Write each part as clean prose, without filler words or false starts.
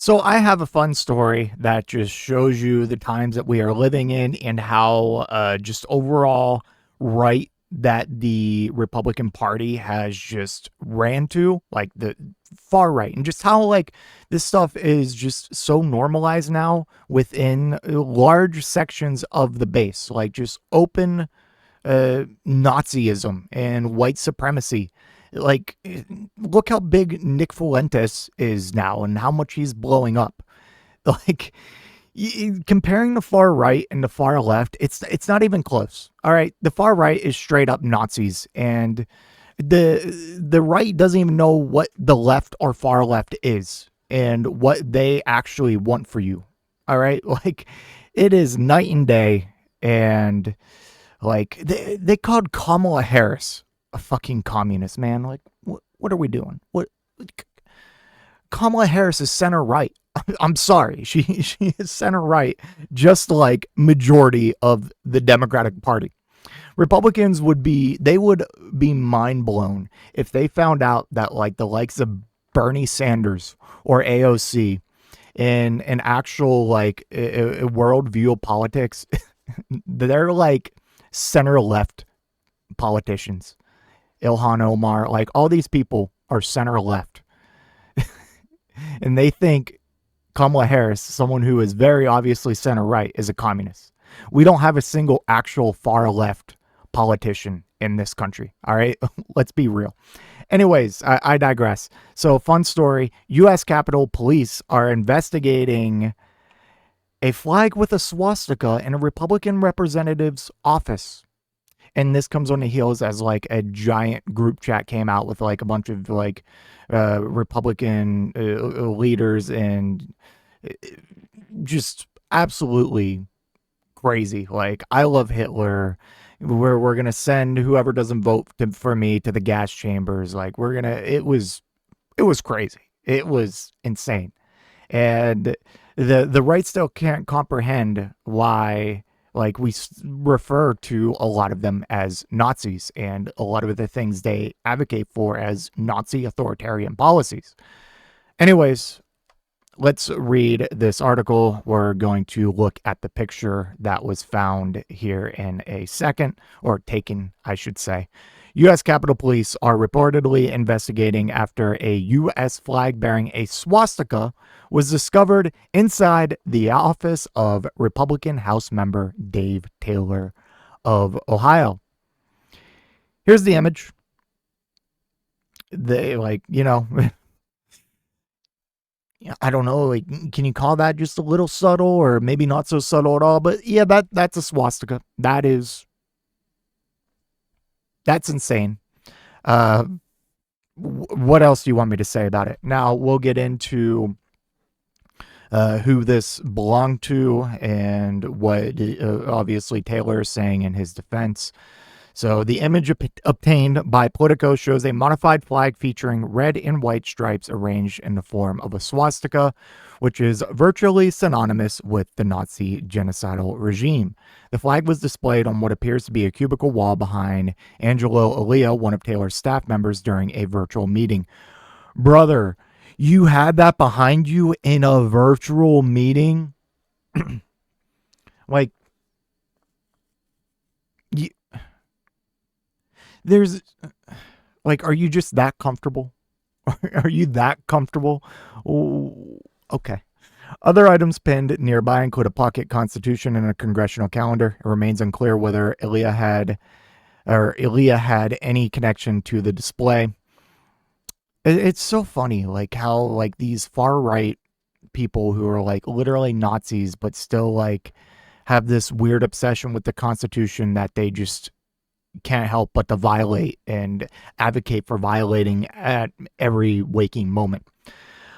So I have a fun story that just shows you the times that we are living in and how just overall right that the Republican Party has just ran to, like the far right, and just how like this stuff is just so normalized now within large sections of the base, like just open Nazism and white supremacy. Like, look how big Nick Fuentes is now and how much he's blowing up. Like, comparing the far right and the far left, it's not even close. All right, the far right is straight up Nazis, and the right doesn't even know what the left or far left is and what they actually want for you. All right, like it is night and day, and like they called Kamala Harris a fucking communist, man. Like what are we doing? What Kamala Harris is center right. I'm sorry. She is center right, just like majority of the Democratic Party. Republicans would be mind blown if they found out that like the likes of Bernie Sanders or AOC in an actual like a worldview of politics, they're like center left politicians. Ilhan Omar, like all these people are center left. And they think Kamala Harris, someone who is very obviously center right, is a communist. We don't have a single actual far left politician in this country. All right. Let's be real. Anyways, I digress. So, fun story. U.S. Capitol Police are investigating a flag with a swastika in a Republican representative's office. And this comes on the heels as like a giant group chat came out with like a bunch of like Republican leaders and just absolutely crazy. Like, I love Hitler. We're gonna send whoever doesn't vote for me to the gas chambers. Like, it was crazy. It was insane. And the right still can't comprehend why like we refer to a lot of them as Nazis and a lot of the things they advocate for as Nazi authoritarian policies. Anyways, let's read this article. We're going to look at the picture that was found here in a second, or taken, I should say. U.S. Capitol Police are reportedly investigating after a U.S. flag bearing a swastika was discovered inside the office of Republican House member Dave Taylor of Ohio. Here's the image. They I don't know, like, can you call that just a little subtle or maybe not so subtle at all? But yeah, that's a swastika. That's insane. What else do you want me to say about it? Now we'll get into who this belonged to and what obviously Taylor is saying in his defense. So the image obtained by Politico shows a modified flag featuring red and white stripes arranged in the form of a swastika, which is virtually synonymous with the Nazi genocidal regime. The flag was displayed on what appears to be a cubicle wall behind Angelo Elia, one of Taylor's staff members, during a virtual meeting. Brother, you had that behind you in a virtual meeting? Like, there's like, are you just that comfortable? Are you that comfortable? Oh, okay. Other items pinned nearby include a pocket constitution and a congressional calendar. It remains unclear whether Elia had any connection to the display. It's so funny, like how like these far right people who are like literally Nazis, but still like have this weird obsession with the Constitution that they just can't help but to violate and advocate for violating at every waking moment.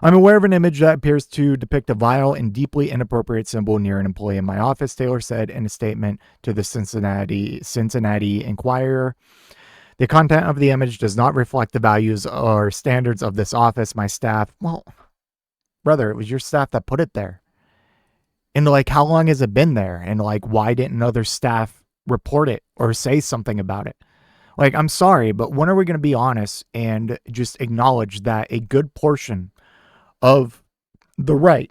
I'm aware of an image that appears to depict a vile and deeply inappropriate symbol near an employee in my office, Taylor said in a statement to the Cincinnati Enquirer. The content of the image does not reflect the values or standards of this office. My staff, well, brother, it was your staff that put it there. And like, how long has it been there? And like, why didn't other staff report it or say something about it? Like, I'm sorry, but when are we going to be honest and just acknowledge that a good portion of the right,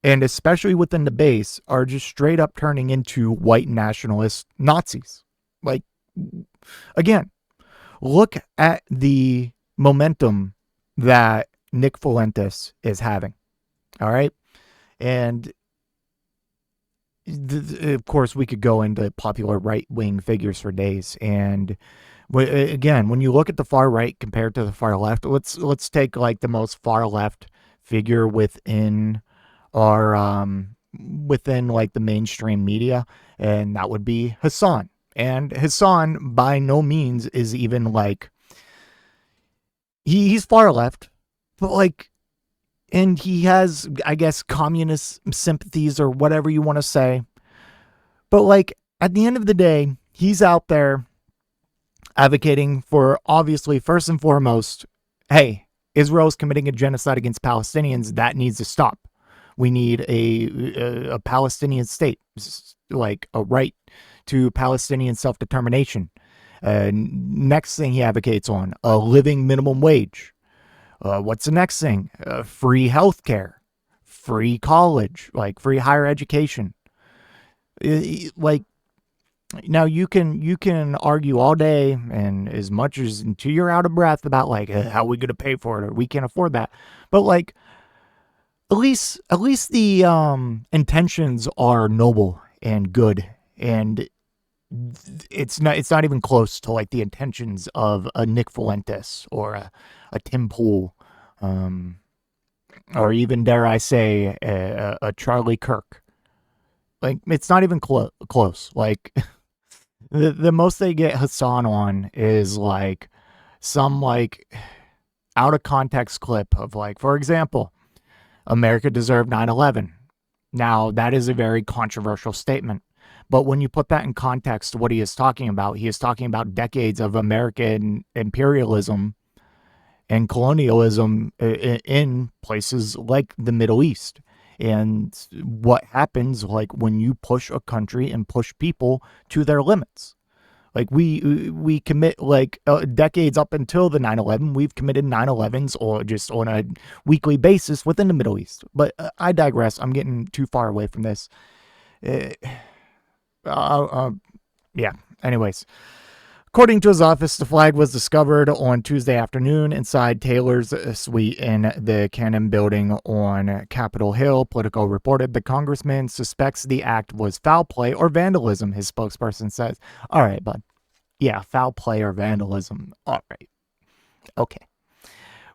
and especially within the base, are just straight up turning into white nationalist Nazis. Like, again, look at the momentum that Nick Fuentes is having. All right. And of course, we could go into popular right wing figures for days. And again, when you look at the far right compared to the far left, let's take like the most far left figure within our within like the mainstream media, and that would be Hassan. And Hassan by no means is even like he's far left, but like, and he has, I guess, communist sympathies or whatever you want to say. But like at the end of the day, he's out there advocating for, obviously, first and foremost, hey, Israel is committing a genocide against Palestinians. That needs to stop. We need a Palestinian state, like a right to Palestinian self-determination. Next thing he advocates on, a living minimum wage. What's the next thing? Free healthcare, free college, like free higher education. Like, now you can argue all day and as much as until you're out of breath about like how are we going to pay for it or we can't afford that. But like at least the intentions are noble and good, and it's not even close to like the intentions of a Nick Fuentes or a Tim Pool, or even, dare I say, a Charlie Kirk. Like, it's not even close. Like, the most they get Hassan on is like some like out of context clip of like, for example, America deserved 9/11. Now, that is a very controversial statement. But when you put that in context, what he is talking about decades of American imperialism and colonialism in places like the Middle East. And what happens like when you push a country and push people to their limits. Like we commit like decades up until the 9/11, we've committed 9/11s or just on a weekly basis within the Middle East. But I digress. I'm getting too far away from this. Yeah. Anyways, according to his office, the flag was discovered on Tuesday afternoon inside Taylor's suite in the Cannon Building on Capitol Hill. Politico reported the congressman suspects the act was foul play or vandalism, his spokesperson says. All right, bud. Yeah, foul play or vandalism. All right. Okay.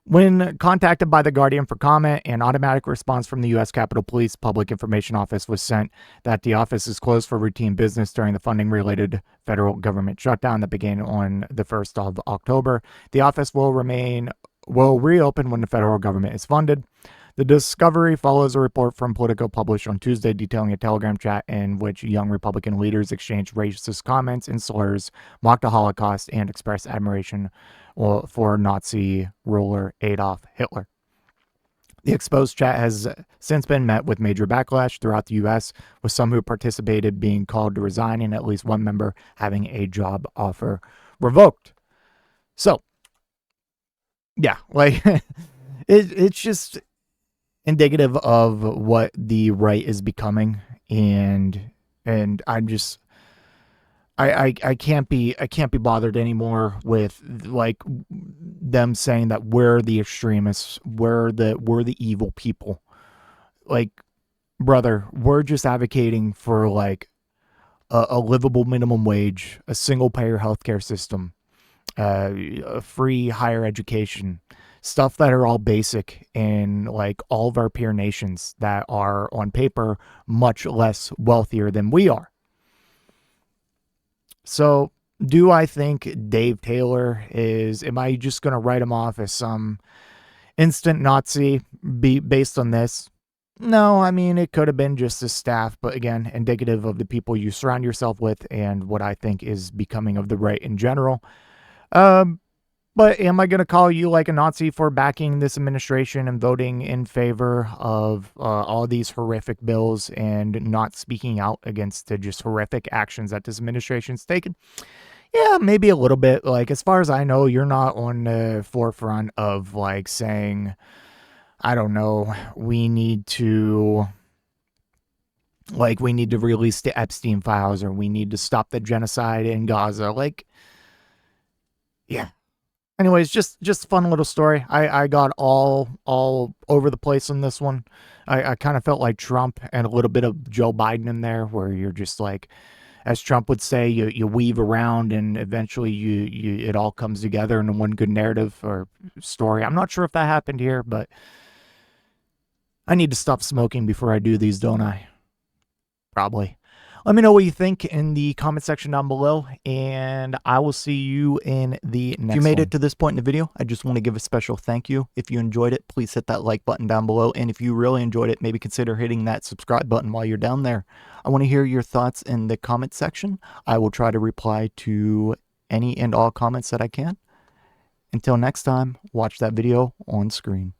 When contacted by The Guardian for comment, an automatic response from the U.S. Capitol Police Public Information Office was sent that the office is closed for routine business during the funding-related federal government shutdown that began on the 1st of October. The office will reopen when the federal government is funded. The discovery follows a report from Politico published on Tuesday detailing a Telegram chat in which young Republican leaders exchanged racist comments and slurs, mocked the Holocaust, and expressed admiration for Nazi ruler Adolf Hitler. The exposed chat has since been met with major backlash throughout the U.S., with some who participated being called to resign and at least one member having a job offer revoked. So, yeah, like it's just indicative of what the right is becoming, and I'm just I can't be bothered anymore with like them saying that we're the extremists, we're the evil people. Like, brother, we're just advocating for like a livable minimum wage, a single payer healthcare system, a free higher education, stuff that are all basic in like all of our peer nations that are on paper much less wealthier than we are. So, do I think Dave Taylor am I just going to write him off as some instant Nazi based on this? No, I mean, it could have been just his staff, but again, indicative of the people you surround yourself with and what I think is becoming of the right in general. But am I going to call you like a Nazi for backing this administration and voting in favor of all these horrific bills and not speaking out against the just horrific actions that this administration's taken? Yeah, maybe a little bit. Like, as far as I know, you're not on the forefront of like saying, I don't know, we need to, like, we need to release the Epstein files, or we need to stop the genocide in Gaza. Like, yeah. Anyways, just fun little story. I got all over the place on this one. I kind of felt like Trump and a little bit of Joe Biden in there, where you're just like, as Trump would say, you weave around and eventually you it all comes together in one good narrative or story. I'm not sure if that happened here, but I need to stop smoking before I do these, don't I? Probably. Let me know what you think in the comment section down below, and I will see you in the next one. If you made it to this point in the video, I just want to give a special thank you. If you enjoyed it, please hit that like button down below, and if you really enjoyed it, maybe consider hitting that subscribe button while you're down there. I want to hear your thoughts in the comment section. I will try to reply to any and all comments that I can. Until next time, watch that video on screen.